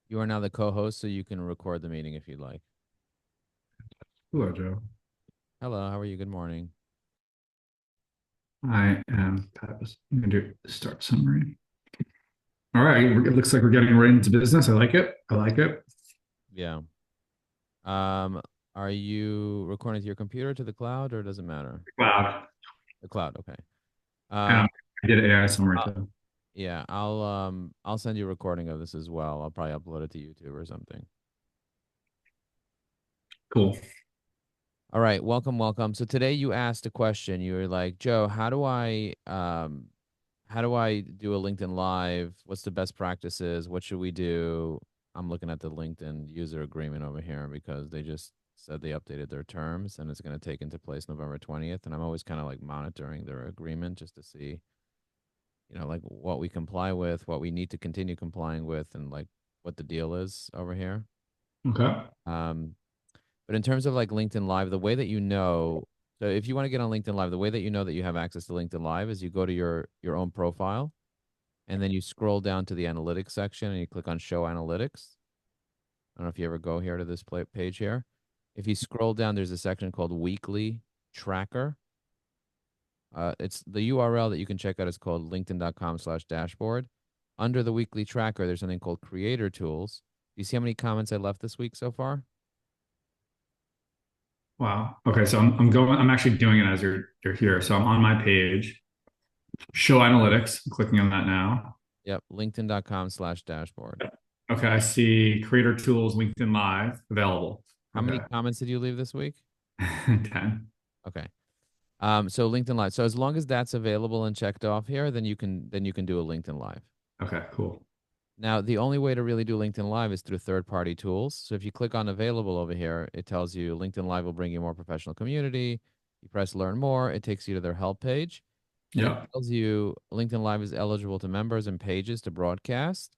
You are now the co-host, so you can record the meeting if you'd like. Hello, Joe. Hello, how are you? Good morning. I am Pappas. I'm going to do start summary. All right. It looks like we're getting right into business. I like it. I like it. Yeah. Um, are you recording to your computer to the cloud or does it matter? Cloud. The cloud, okay. And Um, I did AI summary uh, too. yeah, I'll send you a recording of this as well. I'll probably upload it to YouTube or something. Cool. All right, welcome, welcome. So today you asked a question. You were like, Joe, how do I do a LinkedIn Live? What's the best practices? What should we do? I'm looking at the LinkedIn user agreement over here because they just said they updated their terms and it's going to take into place November 20th. And I'm always kind of like monitoring their agreement just to see, like what we comply with, what we need to continue complying with, and like what the deal is over here. Okay. Um, but in terms of like LinkedIn Live, the way that so if you want to get on LinkedIn Live, the way that you know that you have access to LinkedIn Live is you go to your own profile and then you scroll down to the analytics section and you click on show analytics. I don't know if you ever go here to this page here. If you scroll down, there's a section called weekly tracker. It's the URL that you can check out is called linkedin.com/dashboard. Under the weekly tracker, there's something called creator tools. Do you see how many comments I left this week so far? Wow. Okay. So I'm going, I'm actually doing it as you're here. So I'm on my page, show analytics. I'm clicking on that now. Yep, linkedin.com/dashboard. Okay. I see creator tools, LinkedIn Live available. How many Okay. comments did you leave this week? 10. Okay. So LinkedIn Live. So as long as that's available and checked off here, then you can do a LinkedIn Live. Okay. Cool. Now, the only way to really do LinkedIn Live is through third-party tools. So if you click on available over here, it tells you LinkedIn Live will bring you more professional community. You press learn more, it takes you to their help page, and it Yep. tells you LinkedIn Live is eligible to members and pages to broadcast.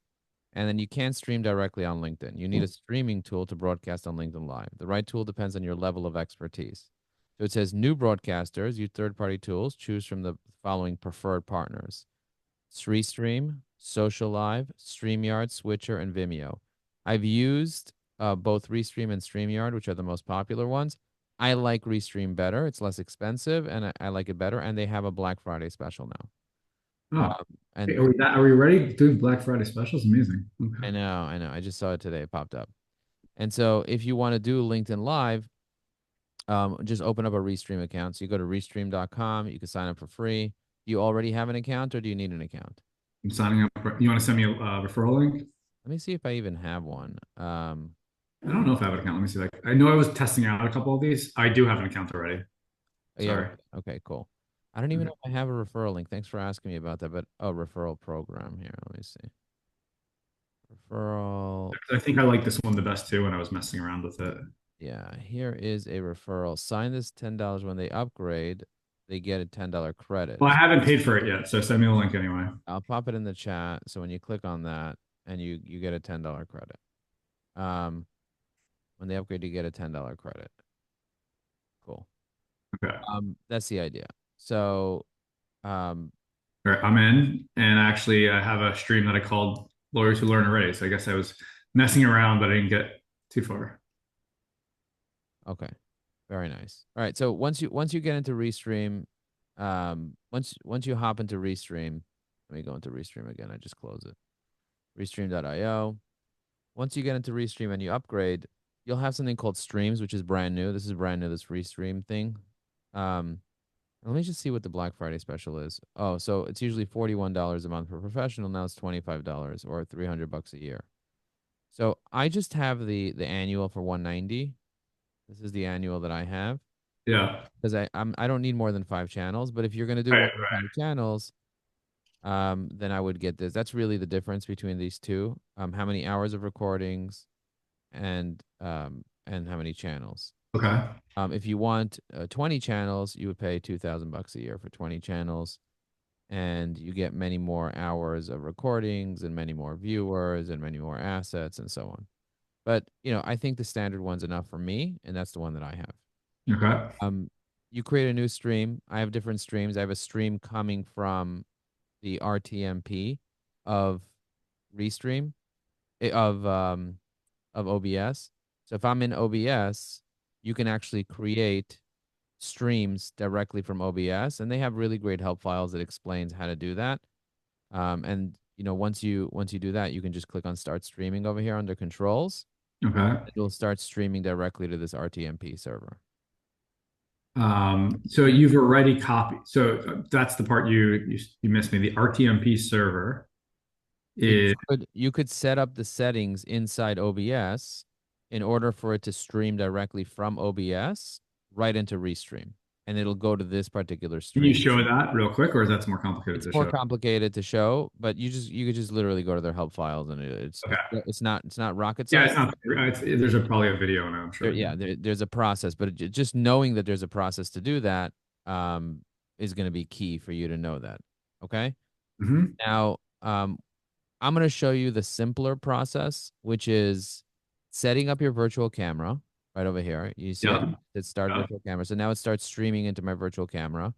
And then you can't stream directly on LinkedIn. You need a streaming tool to broadcast on LinkedIn Live. The right tool depends on your level of expertise. So it says new broadcasters use third-party tools. Choose from the following preferred partners: Restream, Social Live, StreamYard, Switcher, and Vimeo. I've used both Restream and StreamYard, which are the most popular ones. I like Restream better. It's less expensive, and I like it better. And they have a Black Friday special now. Oh, hey, And are we ready? Doing Black Friday specials? Amazing. Okay. I know. I just saw it today. It popped up. And so if you want to do LinkedIn Live, just open up a Restream account. So you go to restream.com. You can sign up for free. Do you already have an account or do you need an account? I'm signing up. You want to send me a referral link? Let me see if I even have one. I don't know if I have an account. Let me see. Like, I know I was testing out a couple of these. I do have an account already. You have Sorry. okay, cool. I don't even Okay. know if I have a referral link. Thanks for asking me about that. But referral program here. Let me see. Referral. I think I like this one the best too when I was messing around with it. Yeah, here is a referral. Sign this $10 when they upgrade. They get a $10 Well, I credit. haven't paid for it yet, so send me the link anyway. I'll pop it in the chat. So when you click on that and you get a $10 credit. Um, when they upgrade, you get a $10 credit. Cool. Okay. That's the idea. So, um, All right, I'm in, and actually, I have a stream that I called "Lawyers Who Learn a Raise." I guess I was messing around, but I didn't get too far. okay, very nice. All right, so once you get into Restream, once you hop into Restream, let me go into Restream again. I just close it. Restream.io. Once you get into Restream and you upgrade, you'll have something called Streams, which is brand new. This is brand new. This Restream thing. Um, Let me just see what the Black Friday special is. Oh, so it's usually $41 a month for professional. Now it's $25 or 300 bucks a year. So I just have the annual for 190. This is the annual that I have Yeah. because I don't need more than 5 channels. But if you're gonna do Right. more than 5 channels, then I would get this. That's really the difference between these two. How many hours of recordings and how many channels. Okay. If you want 20 channels, you would pay 2,000 bucks a year for 20 channels, and you get many more hours of recordings and many more viewers and many more assets and so on. But I think the standard one's enough for me, and that's the one that I have. Okay. Um, you create a new stream. I have different streams. I have a stream coming from the RTMP of Restream. of OBS. So if I'm in OBS, you can actually create streams directly from OBS, and they have really great help files that explains how to do that. And once you do that, you can just click on Start Streaming over here under Controls. Okay. It'll start streaming directly to this RTMP server. So you've already copied. So that's the part you missed me. The RTMP server But is you could set up the settings inside OBS in order for it to stream directly from OBS right into Restream, and it'll go to this particular Can you stream. show that real quick, or is that more complicated It's to more show? complicated to show, but you could just literally go to their help files, and Okay. it's not rocket Yeah, science. it's not. There's probably a video now, I'm There, sure. yeah, there's a process, but just knowing that there's a process to do that um, is going to be key for you to know that. Okay. Hmm. Now, I'm going to show you the simpler process, which is setting up your virtual camera right over here. You see Yeah. it start Yeah. virtual camera. So now it starts streaming into my virtual camera.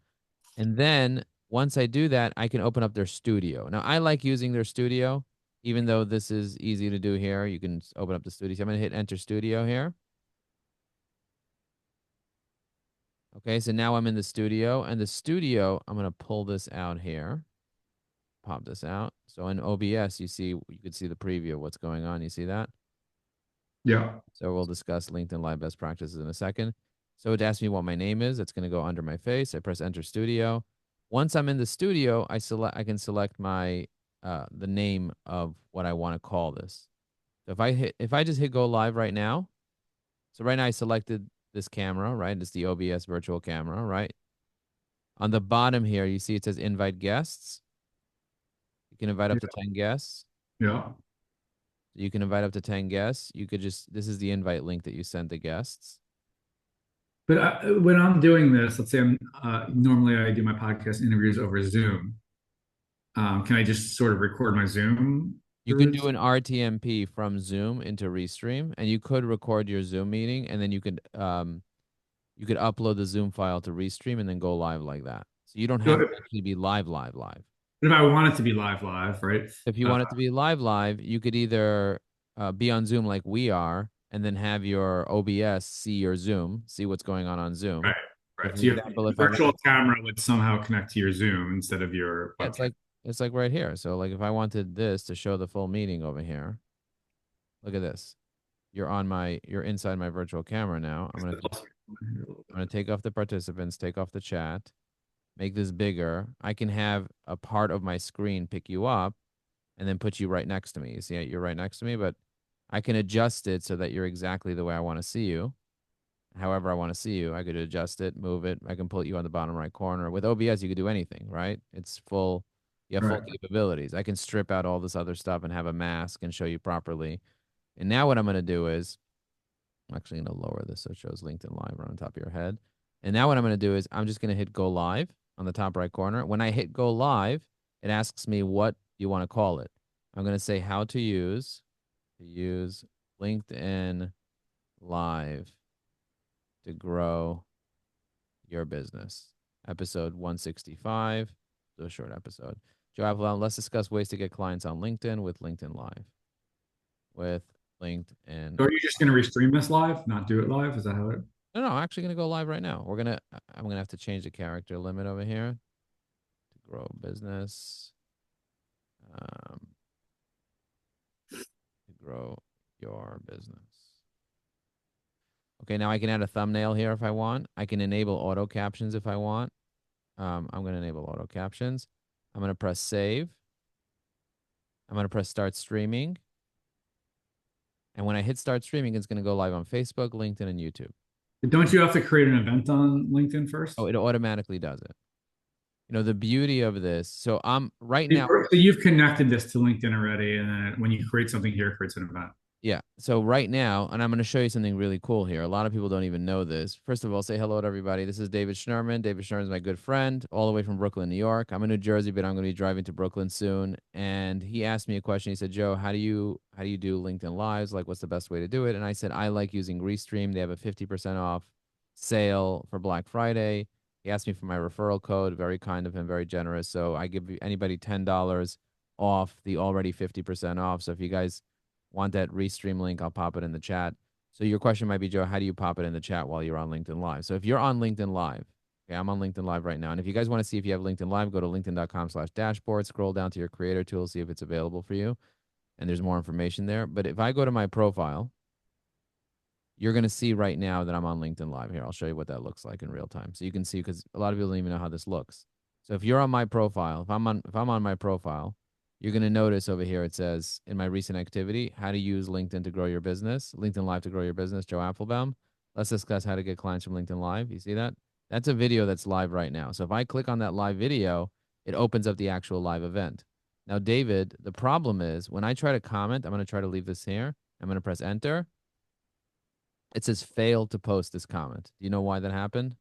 And then once I do that, I can open up their studio. Now, I like using their studio, even though this is easy to do here. You can open up the studio. So I'm going to hit Enter Studio here. Okay, so now I'm in the studio, and the studio, I'm going to pull this out here, pop this out. So in OBS, you could see the preview of what's going on. You see that? Yeah. So we'll discuss LinkedIn Live best practices in a second. So it asks me what my name is. It's going to go under my face. I press Enter Studio. Once I'm in the studio, I can select my the name of what I want to call this. So if I just hit go live right now, so right now I selected this camera, right? It's the OBS virtual camera, right? On the bottom here, you see it says invite guests. You can invite up to 10 guests. Yeah. You can invite up to 10 guests. You could just, this is the invite link that you send the guests. But when I'm doing this, let's say normally I do my podcast interviews over Zoom. Can I just sort of record my Zoom You through could do this? an RTMP from Zoom into Restream, and you could record your Zoom meeting, and then you could upload the Zoom file to Restream and then go live like that. So you don't So have to actually be live. if I want it to be live, right? If you want it to be live, you could either be on Zoom like we are, and then have your OBS see your Zoom, see what's going on Zoom. Right, So, right. for So you have example, the if I virtual wanted, camera would somehow connect to your Zoom instead of your yeah, webcam. it's like right here. So, like, if I wanted this to show the full meeting over here, look at this. You're inside my virtual camera now. I'm gonna take off the participants, take off the chat, make this bigger. I can have a part of my screen pick you up and then put you right next to me. You see, you're right next to me, but I can adjust it so that you're exactly the way I want to see you. However I want to see you, I could adjust it, move it. I can put you on the bottom right corner. With OBS, you could do anything, right? It's full, you have full Right. capabilities. I can strip out all this other stuff and have a mask and show you properly. And now what I'm going to do is, I'm actually going to lower this so it shows LinkedIn Live right on top of your head. And now what I'm going to do is I'm just going to hit go live on the top right corner. When I hit go live, it asks me what you want to call it. I'm going to say how to use LinkedIn Live to grow your business. Episode 165, so a short episode. Joe Apfelbaum, let's discuss ways to get clients on LinkedIn with LinkedIn Live. With LinkedIn. So are you just going to restream this live, not do it live? Is that how it? No, I'm actually gonna go live right now. I'm gonna have to change the character limit over here to grow business. Um, to grow your business. Okay, now I can add a thumbnail here if I want. I can enable auto captions if I want. I'm gonna enable auto captions. I'm gonna press save. I'm gonna press start streaming. And when I hit start streaming, it's gonna go live on Facebook, LinkedIn, and YouTube. Don't you have to create an event on LinkedIn Oh, first? it automatically does it. The beauty of this. So I'm right now. So you've connected this to LinkedIn already, and then when you create something here, it creates an event. Yeah. So right now, and I'm going to show you something really cool here. A lot of people don't even know this. First of all, say hello to everybody. This is David Schnurman. David Schnurman is my good friend, all the way from Brooklyn, New York. I'm in New Jersey, but I'm going to be driving to Brooklyn soon. And he asked me a question. He said, "Joe, how do you do LinkedIn Lives? Like, what's the best way to do it?" And I said, "I like using Restream. They have a 50% off sale for Black Friday." He asked me for my referral code. Very kind of him, very generous. So I give anybody $10 off the already 50% off. So if you guys want that restream link, I'll pop it in the chat. So your question might be, Joe, how do you pop it in the chat while you're on LinkedIn Live? So if you're on LinkedIn Live, okay, I'm on LinkedIn Live right now. And if you guys want to see if you have LinkedIn Live, go to linkedin.com/dashboard, scroll down to your creator tool, see if it's available for you. And there's more information there. But if I go to my profile, you're going to see right now that I'm on LinkedIn Live here. I'll show you what that looks like in real time. So you can see, because a lot of people don't even know how this looks. So if you're on my profile, if I'm on my profile, you're going to notice over here it says in my recent activity, how to use LinkedIn to grow your business, LinkedIn Live to grow your business, Joe Apfelbaum. Let's discuss how to get clients from LinkedIn Live. You see that? That's a video that's live right now. So if I click on that live video, it opens up the actual live event. Now, David, the problem is when I try to comment, I'm going to try to leave this here. I'm going to press enter. It says failed to post this comment. Do you know why that happened?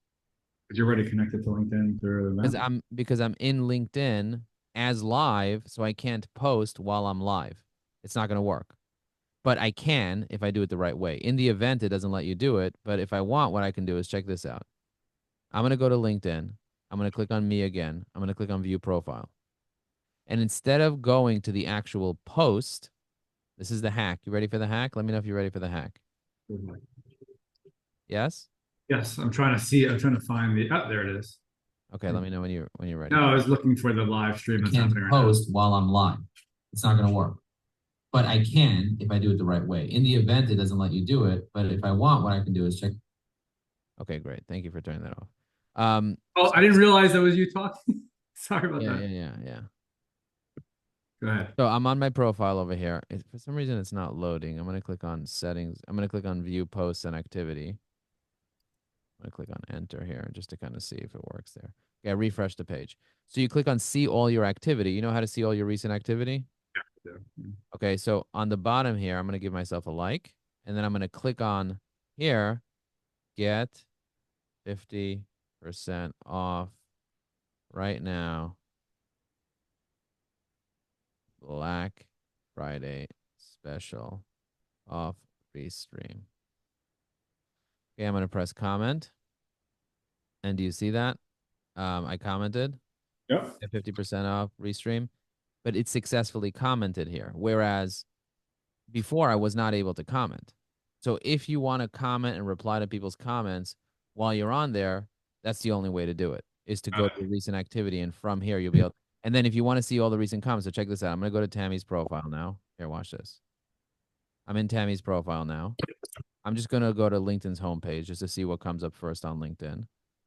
But you're already connected to LinkedIn through the Because event. I'm in LinkedIn as live, so I can't post while I'm live. It's not going to work. But I can if I do it the right way. In the event, it doesn't let you do it. But if I want, what I can do is check this out. I'm going to go to LinkedIn. I'm going to click on me again. I'm going to click on view profile. And instead of going to the actual post, this is the hack. You ready for the hack? Let me know if you're ready for the hack. Yes? Yes, I'm trying to see. I'm trying to find the. Oh, there it is. Okay, let me know when you're ready. No, I was looking for the live stream I that's can't happening right now. post while I'm live. It's not going to work. But I can if I do it the right way. In the event, it doesn't let you do it. But if I want, what I can do is check. Okay, great. Thank you for turning that off. Oh, I didn't realize that was you talking. Sorry about Yeah, that. yeah, yeah, yeah. Go ahead. So I'm on my profile over here. For some reason, it's not loading. I'm going to click on settings. I'm going to click on view posts and activity. I'm going to click on enter here just to kind of see if it works there. Okay, refresh the page. So you click on see all your activity. You know how to see all your recent activity? Yeah. Okay, so on the bottom here, I'm going to give myself a like. And then I'm going to click on here, get 50% off right now. Black Friday special off restream. Okay, I'm going to press comment. And do you see that? I commented Yep. at 50% off restream, but it successfully commented here. Whereas before I was not able to comment. So if you want to comment and reply to people's comments while you're on there, that's the only way to do it, is to go to recent activity. And from here, you'll be able. And then if you want to see all the recent comments, so check this out. I'm going to go to Tammy's profile now. Here, watch this. I'm in Tammy's profile now. I'm just going to go to LinkedIn's homepage just to see what comes up first on LinkedIn.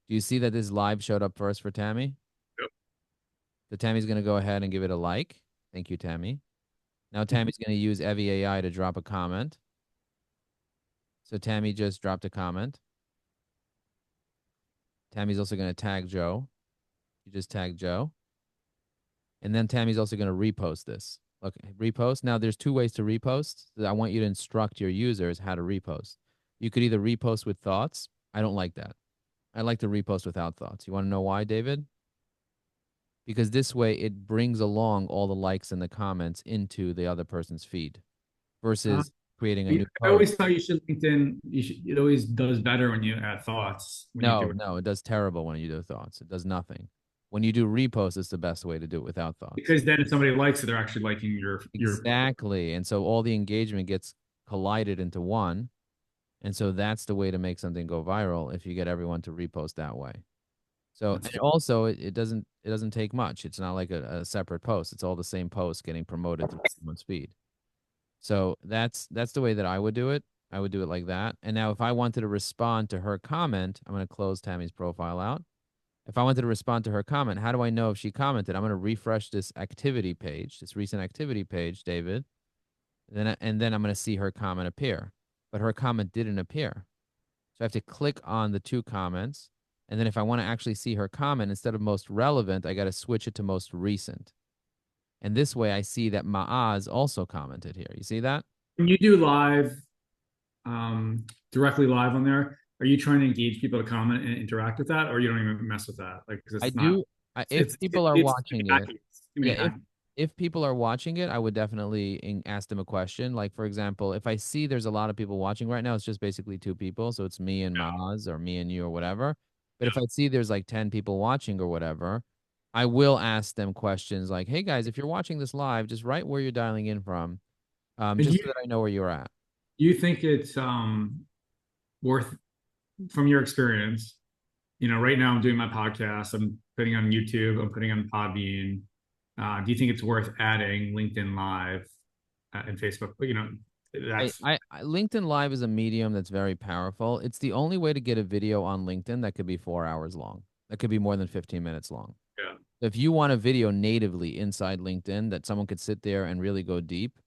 Do you see that this live showed up first for Tammy? Yep. So Tammy's going to go ahead and give it a like. Thank you, Tammy. Now Tammy's going to use Evie AI to drop a comment. So Tammy just dropped a comment. Tammy's also going to tag Joe. You just tagged Joe. And then Tammy's also going to repost this. Look, repost. Now there's two ways to repost. I want you to instruct your users how to repost. You could either repost with thoughts. I don't like that. I like to repost without thoughts. You want to know why, David? Because this way it brings along all the likes and the comments into the other person's feed Uh, versus creating a new I post. always thought you should LinkedIn. It always does better when you add thoughts when you do No, it no, it does terrible when you do thoughts. It does nothing. When you do repost, it's the best way to do it without thoughts. because then if somebody likes it, they're actually liking your. Exactly. And so all the engagement gets collided into one. And so that's the way to make something go viral if you get everyone to repost that way. So That's and also it doesn't take much. It's not like a separate post. It's all the same post getting promoted through someone's feed. So that's the way that I would do it. I would do it like that. And now if I wanted to respond to her comment, I'm going to close Tammy's profile out. If I wanted to respond to her comment, how do I know if she commented? I'm going to refresh this activity page, this recent activity page, David. And then I'm going to see her comment appear. But her comment didn't appear. So I have to click on the two comments. And then if I want to actually see her comment, instead of most relevant, I got to switch it to most recent. And this way I see that Maaz also commented here. You see that? When you do live, directly live on there, are you trying to engage people to comment and interact with that, or you don't even mess with that? Like, because I it's not. do. If people are It's too watching it, hacky. It's too yeah, many if hacky. if people are watching it, I would definitely ask them a question. Like, for example, if I see there's a lot of people watching right now, it's just basically two people. So it's me and Maaz or me and you or whatever. But if I see there's like 10 people watching or whatever, I will ask them questions like, hey guys, if you're watching this live, just write where you're dialing in from. And just so that I know where you're at. you think it's worth, from your experience, right now I'm doing my podcast, I'm putting on YouTube, I'm putting on Podbean. Do you think it's worth adding LinkedIn Live and Facebook? That's LinkedIn Live is a medium that's very powerful. It's the only way to get a video on LinkedIn that could be 4 hours long. That could be more than 15 minutes long. yeah. If you want a video natively inside LinkedIn that someone could sit there and really go deep,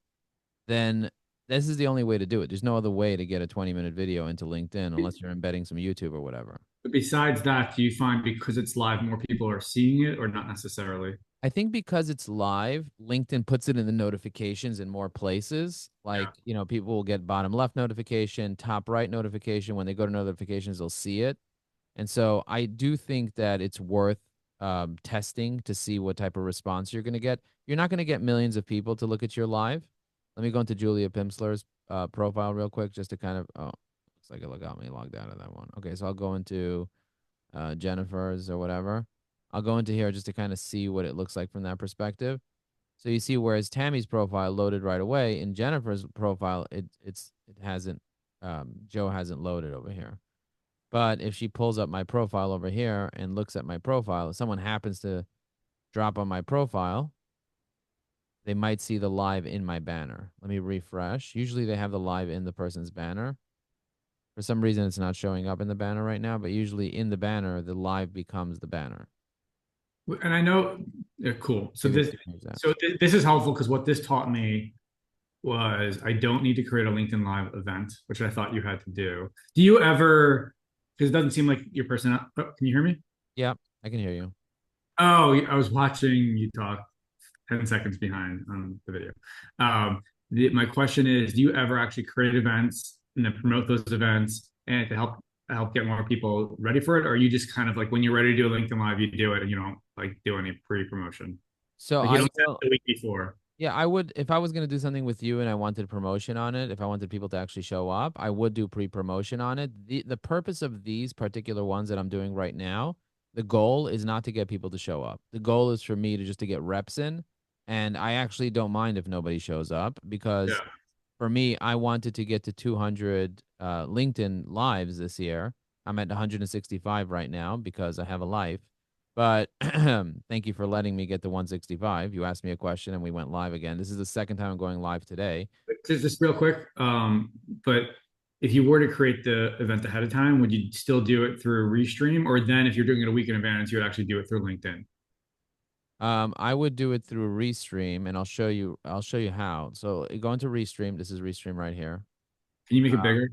then this is the only way to do it. There's no other way to get a 20-minute video into LinkedIn unless you're embedding some YouTube or whatever. But besides that, do you find because it's live, more people are seeing it or not necessarily? I think because it's live, LinkedIn puts it in the notifications in more places. Yeah. Like, people will get bottom left notification, top right notification. When they go to notifications, they'll see it. And so I do think that it's worth testing to see what type of response you're going to get. You're not going to get millions of people to look at your live. Let me go into Julia Pimsler's profile real quick just to kind of, looks like it got me logged out of that one. Okay, so I'll go into Jennifer's or whatever. I'll go into here just to kind of see what it looks like from that perspective. So you see, whereas Tammy's profile loaded right away, in Jennifer's profile, it hasn't, Joe hasn't loaded over here. But if she pulls up my profile over here and looks at my profile, if someone happens to drop on my profile, they might see the live in my banner. Let me refresh. Usually they have the live in the person's banner. For some reason, it's not showing up in the banner right now, but usually in the banner, the live becomes the banner. And I know, yeah, cool. So Maybe we this, can use that. so th this is helpful because what this taught me was I don't need to create a LinkedIn Live event, which I thought you had to do. Do you ever, because it doesn't seem like your person, oh, can you hear me? Yeah, I can hear you. Oh, I was watching you talk 10 seconds behind on the video. My question is, do you ever actually create events and then promote those events and to help get more people ready for it? Or are you just kind of like when you're ready to do a LinkedIn Live, you do it and you don't like do any pre-promotion? So Like you I don't set will. the week before. Yeah, I would if I was going to do something with you and I wanted promotion on it, if I wanted people to actually show up, I would do pre-promotion on it. The purpose of these particular ones that I'm doing right now, the goal is not to get people to show up. The goal is for me to just to get reps in, and I actually don't mind if nobody shows up because Yeah. for me, I wanted to get to 200 LinkedIn lives this year. I'm at 165 right now because I have a life. But thank you for letting me get to 165. You asked me a question and we went live again. This is the second time I'm going live today. Just real quick, but if you were to create the event ahead of time, would you still do it through Restream, or then if you're doing it a week in advance, you would actually do it through LinkedIn? I would do it through Restream, and I'll show you how. So go into Restream. This is Restream right here. Can you make it Uh, bigger?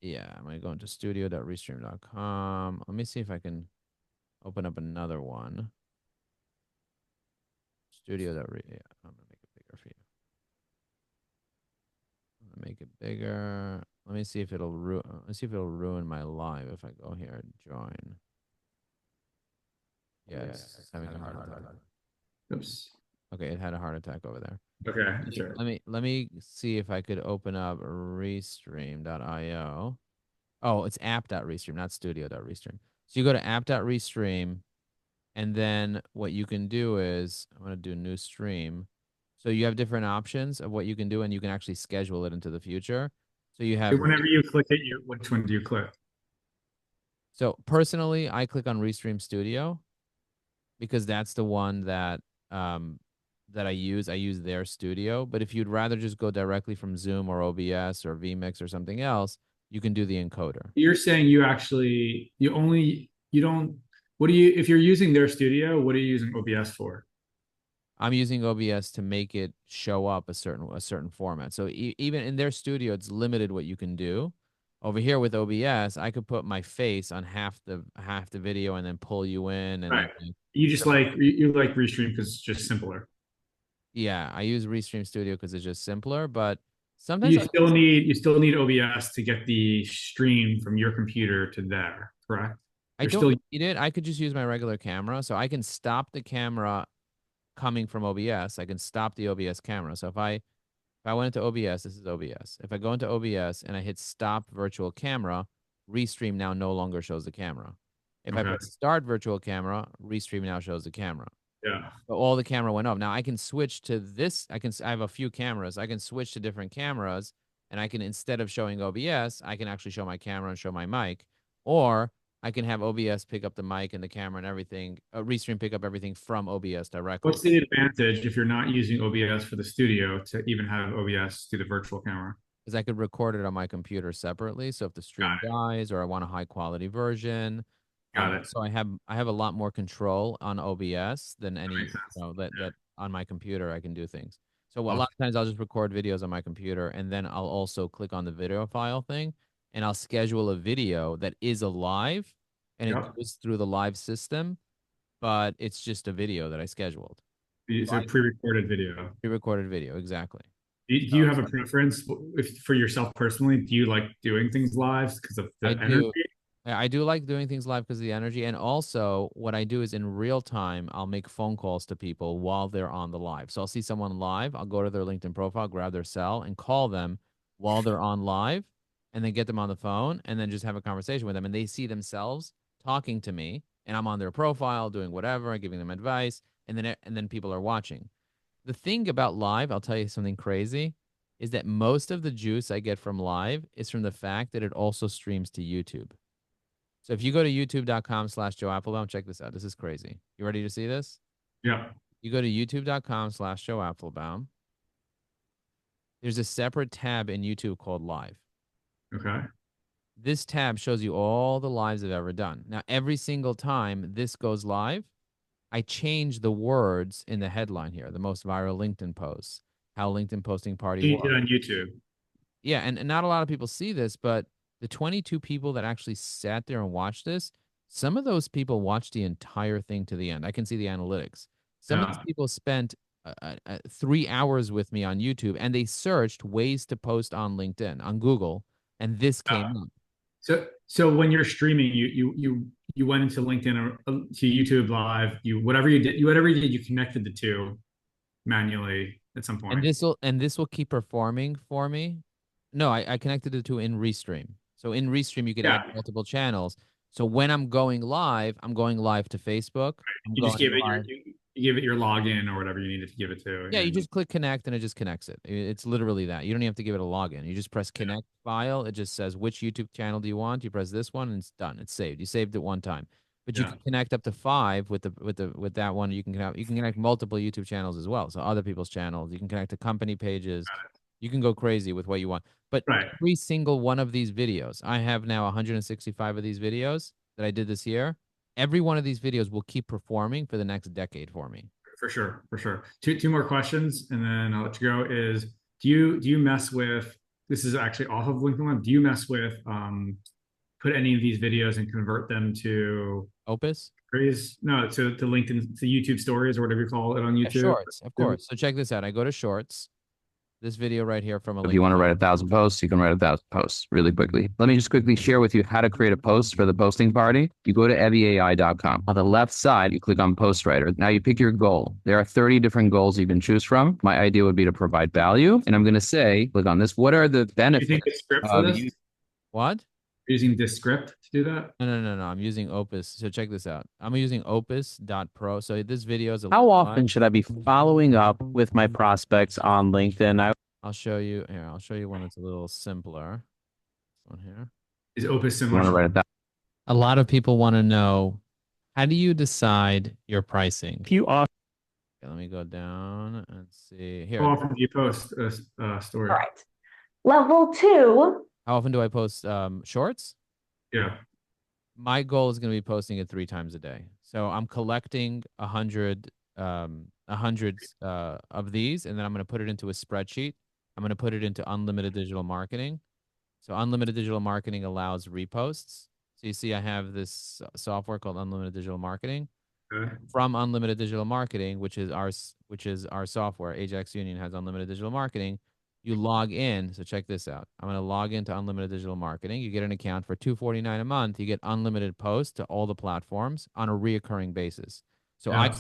yeah, I'm gonna go into studio.restream.com. Let me see if I can open up another one. Yeah, I'm gonna make it bigger for you. I'm gonna make it bigger. Let me see if it'll ruin my live if I go here and join. Yeah, it's having a heart attack. Oops. Okay, it had a heart attack over there. Okay, sure. Let me see if I could open up restream.io. Oh, it's app.restream, not studio.restream. So you go to app.restream, and then what you can do is I'm gonna do new stream. So you have different options of what you can do, and you can actually schedule it into the future. So you have Whenever you click it, which one do you click? so personally, I click on Restream Studio because that's the one that I use. I use their studio. But if you'd rather just go directly from Zoom or OBS or vMix or something else, you can do the encoder. You're saying you don't, what do you, if you're using their studio, what are you using OBS for? I'm using OBS to make it show up a certain format. So even in their studio, it's limited what you can do. Over here with OBS, I could put my face on half the video and then pull you in and Right. then You just like, you like Restream because it's just simpler. yeah, I use Restream Studio because it's just simpler, but sometimes You still need OBS to get the stream from your computer to there, correct? I You're don't still need it. I could just use my regular camera. So I can stop the camera coming from OBS. I can stop the OBS camera. So if I went into OBS, this is OBS. If I go into OBS and I hit stop virtual camera, Restream now no longer shows the camera. If I okay. press start virtual camera, Restream now shows the camera. Yeah. But all the camera went off. Now I can switch to this. I have a few cameras. I can switch to different cameras, and I can, instead of showing OBS, I can actually show my camera and show my mic, or I can have OBS pick up the mic and the camera and everything. Restream pick up everything from OBS directly. What's the advantage if you're not using OBS for the studio to even have OBS do the virtual camera? Because I could record it on my computer separately. So if the stream Got dies or I want a high quality version, Got it. so I have a lot more control on OBS than That any, makes sense. that on my computer I can do things. So a lot Awesome. of times I'll just record videos on my computer, and then I'll also click on the video file thing, and I'll schedule a video that is a live, and it Yep. goes through the live system, but it's just a video that I scheduled. It's a Right. pre-recorded video. Pre-recorded video, exactly. Do you have a preference if, for yourself personally? Do you like doing things live because of the I energy? do. Yeah, I do like doing things live because of the energy. And also, what I do is in real time, I'll make phone calls to people while they're on the live. So I'll see someone live, I'll go to their LinkedIn profile, grab their cell, and call them while they're on live, and then get them on the phone, and then just have a conversation with them. And they see themselves talking to me, and I'm on their profile doing whatever, giving them advice, and then people are watching. The thing about live, I'll tell you something crazy, is that most of the juice I get from live is from the fact that it also streams to YouTube. So if you go to youtube.com/Joe Applebaum, check this out. This is crazy. You ready to see this? Yeah. You go to youtube.com/Joe Applebaum. There's a separate tab in YouTube called Live. Okay. This tab shows you all the lives I've ever done. Now, every single time this goes live, I change the words in the headline here, the most viral LinkedIn posts, how LinkedIn posting party You did works. on YouTube. Yeah, and not a lot of people see this, but the 22 people that actually sat there and watched this, some of those people watched the entire thing to the end. I can see the analytics. Some of these Yeah. people spent 3 hours with me on YouTube, and they searched ways to post on LinkedIn, on Google, and this Yeah. came up. So when you're streaming, you went into LinkedIn or to YouTube Live. You you connected the two manually at some And point. this will keep performing for me. No, I connected it to in Restream. So in Restream, you can add Yeah. multiple channels. So when I'm going live to Facebook. I'm You just going give it live. you give it your login or whatever you needed to give it to, Yeah, you and just click connect and it just connects it. It's literally that. You don't even have to give it a login. You just press yeah, connect file. It just says which YouTube channel do you want. You press this one and it's done. It's saved. You saved it one time. But you yeah. can connect up to 5 with that one. You can connect multiple YouTube channels as well. So other people's channels. You can connect to company pages. You can go crazy with what you want. But Right. every single one of these videos, I have now 165 of these videos that I did this year. Every one of these videos will keep performing for the next decade for me. For sure, for sure. Two more questions, and then I'll let you go. Is do you mess with? This is actually off of LinkedIn Live. Do you mess with put any of these videos and convert them to Opus? praise? No, to LinkedIn to YouTube stories or whatever you call it on Yeah, YouTube. shorts, of course. So check this out. I go to shorts. This video right here from a If link. you want to write 1,000 posts, you can write 1,000 posts really quickly. Let me just quickly share with you how to create a post for the posting party. You go to eviai.com. On the left side, you click on Post Writer. Now you pick your goal. There are 30 different goals you can choose from. My idea would be to provide value. And I'm going to say, click on this. What are the benefits Using the script for of this? you? What? Using this script to do that? No. I'm using Opus. So check this out. I'm using opus.pro. So this video is a How often should I be following up with my prospects on LinkedIn? I'll show you here. I'll show you one that's a little simpler. This one here. Is Opus You want to similar? write it down. A lot of people want to know, how do you decide your pricing? If you offer Okay, let me go down and see How here. often do you post a story? All right. Level 2, How often do I post shorts? Yeah. My goal is going to be posting it 3 times a day. So I'm collecting 100 of these, and then I'm going to put it into a spreadsheet. I'm going to put it into unlimited digital marketing. So unlimited digital marketing allows reposts. So you see, I have this software called Unlimited Digital Marketing. Okay. From Unlimited Digital Marketing, which is our software. Ajax Union has Unlimited Digital Marketing. You log in. So check this out. I'm going to log into Unlimited Digital Marketing. You get an account for $249 a month. You get unlimited posts to all the platforms on a reoccurring basis. So Yeah.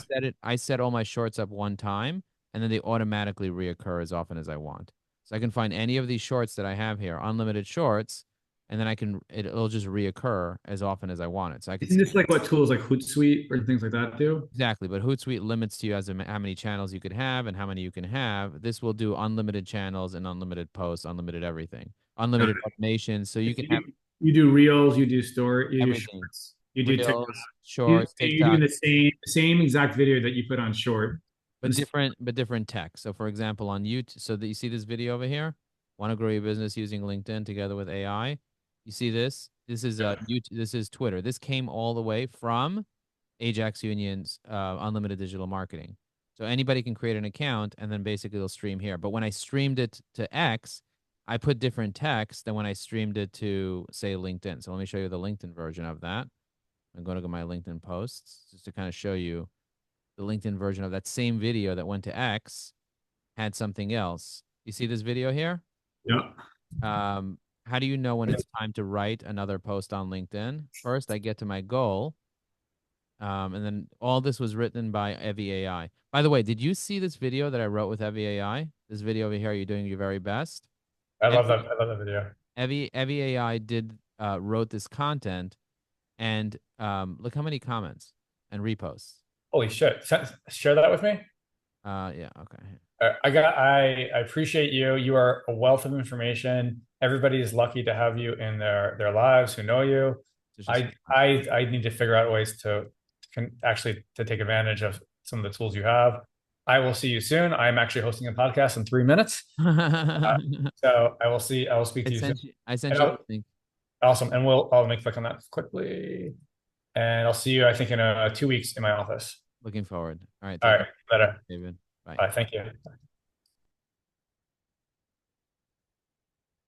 I set all my shorts up one time, and then they automatically reoccur as often as I want. So I can find any of these shorts that I have here, unlimited shorts, and then it'll just reoccur as often as I want it. So I can Isn't this like what tools like Hootsuite or things like that do? exactly, but Hootsuite limits to you as how many channels you could have and how many you can have. This will do unlimited channels and unlimited posts, unlimited everything, unlimited automations. So you can have You do reels, you do story, you do everything. shorts, you do TikTok. Reels, shorts, You're doing TikTok, the same exact video that you put on short. but different tech. So for example, on YouTube, so that you see this video over here, want to grow your business using LinkedIn together with AI. You see this? This is YouTube, this is Twitter. This came all the way from Ajax Union's unlimited digital marketing. So anybody can create an account and then basically they'll stream here. But when I streamed it to X, I put different text than when I streamed it to, say, LinkedIn. So let me show you the LinkedIn version of that. I'm going to go to my LinkedIn posts just to kind of show you the LinkedIn version of that same video that went to X had something else. You see this video here? Yeah. How do you know when it's time to write another post on LinkedIn? First, I get to my goal. And then all this was written by Evie AI. By the way, did you see this video that I wrote with Evie AI? This video over here, you're doing your very best. I love that. I love that video. Evie AI wrote this content, and look how many comments and reposts. Holy shit! Share that with me. Yeah, okay. I appreciate you. You are a wealth of information. Everybody is lucky to have you in their lives who know you. I need to figure out ways to actually to take advantage of some of the tools you have. I will see you soon. I'm actually hosting a podcast in 3 minutes. So I will speak to you soon. I sent you a link. Awesome. And I'll make click on that quickly. And I'll see you, I think, in 2 weeks in my office. Looking forward. All right. All right. Better. David. Bye. Bye. Thank you.